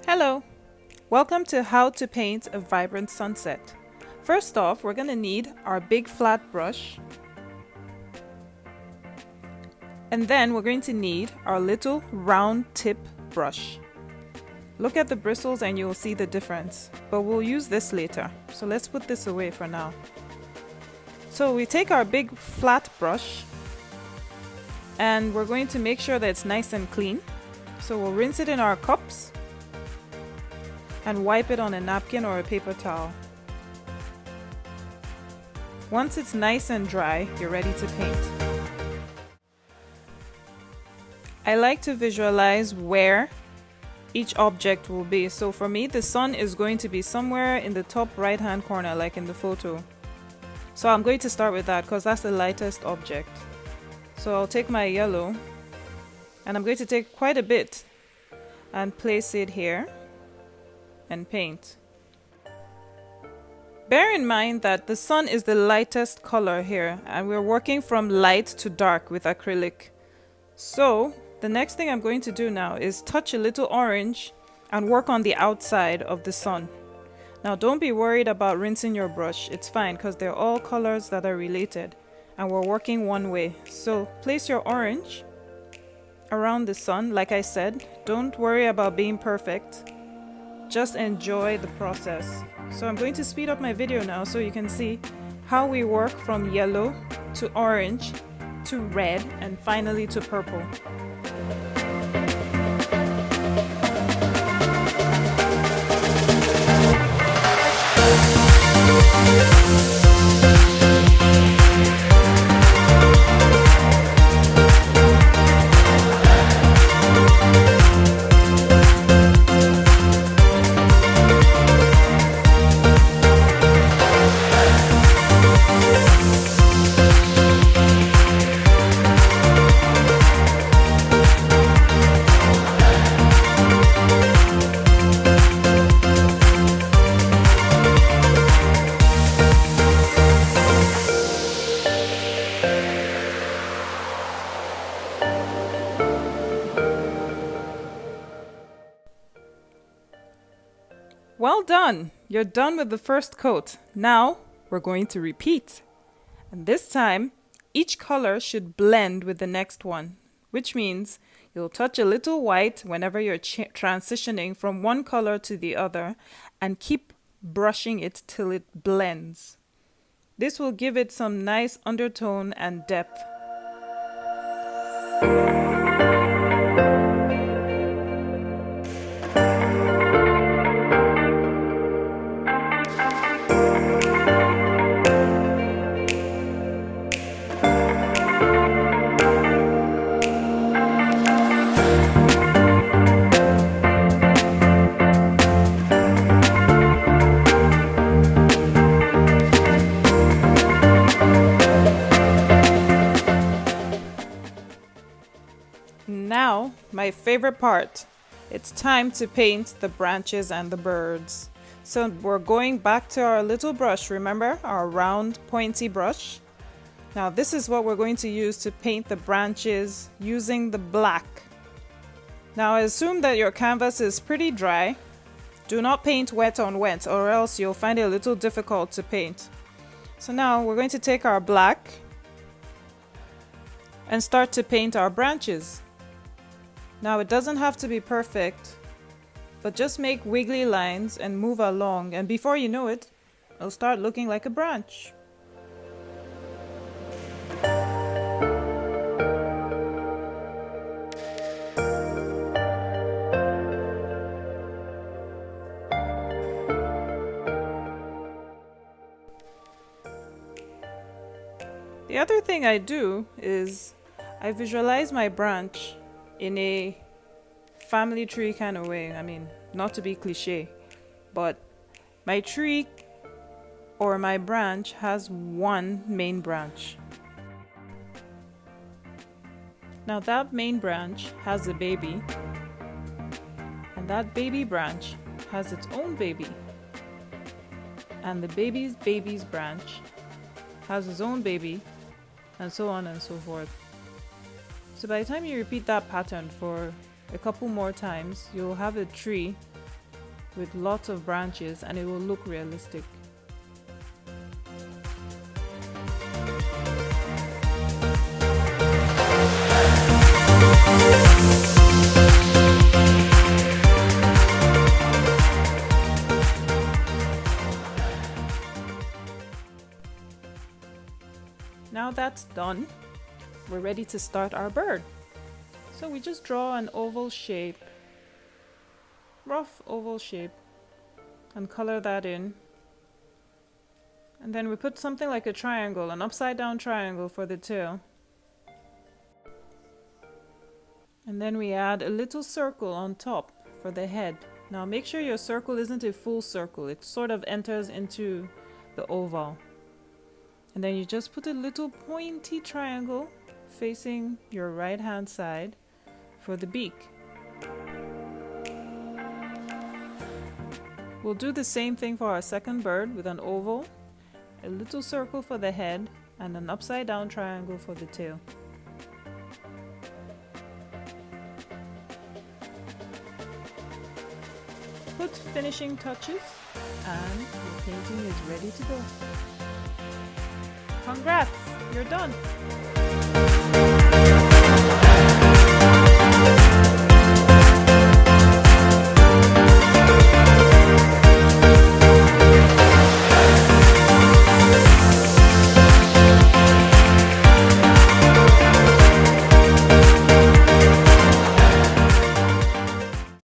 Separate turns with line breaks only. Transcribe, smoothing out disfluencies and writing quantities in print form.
Hello! Welcome to How to Paint a Vibrant Sunset. First off, we're going to need our big flat brush. And then we're going to need our little round tip brush. Look at the bristles and you'll see the difference, but we'll use this later. So let's put this away for now. So we take our big flat brush and we're going to make sure that it's nice and clean. So we'll rinse it in our cups and wipe it on a napkin or a paper towel. Once it's nice and dry, you're ready to paint. I like to visualize where each object will be. So for me, the sun is going to be somewhere in the top right hand corner, like in the photo. So I'm going to start with that because that's the lightest object. So I'll take my yellow and I'm going to take quite a bit and place it here and paint. Bear in mind that the sun is the lightest color here and we're working from light to dark with acrylic. So the next thing I'm going to do now is touch a little orange and work on the outside of the sun. Now don't be worried about rinsing your brush, it's fine because they're all colors that are related and we're working one way. So place your orange around the sun. Like I said, don't worry about being perfect. Just enjoy the process. So I'm going to speed up my video now so you can see how we work from yellow to orange to red and finally to purple. Well done! You're done with the first coat. Now we're going to repeat. And this time, each color should blend with the next one, which means you'll touch a little white whenever you're transitioning from one color to the other and keep brushing it till it blends. This will give it some nice undertone and depth. Now, my favorite part. It's time to paint the branches and the birds. So we're going back to our little brush, remember? Our round pointy brush. Now this is what we're going to use to paint the branches using the black. Now I assume that your canvas is pretty dry. Do not paint wet on wet or else you'll find it a little difficult to paint. So now we're going to take our black and start to paint our branches. Now it doesn't have to be perfect, but just make wiggly lines and move along, and before you know it, it'll start looking like a branch. The other thing I do is I visualize my branch in a family tree kind of way. I mean, not to be cliche, but my tree or my branch has one main branch. Now that main branch has a baby, and that baby branch has its own baby. and the baby's branch has his own baby, and so on and so forth. So by the time you repeat that pattern for a couple more times, you'll have a tree with lots of branches and it will look realistic. Now that's done, we're ready to start our bird. So we just draw an oval shape, rough oval shape, and color that in. And then we put something like a triangle, an upside down triangle for the tail. And then we add a little circle on top for the head. Now make sure your circle isn't a full circle, it sort of enters into the oval. And then you just put a little pointy triangle facing your right hand side for the beak. We'll do the same thing for our second bird with an oval, a little circle for the head, and an upside down triangle for the tail. Put finishing touches and your painting is ready to go. Congrats! You're done!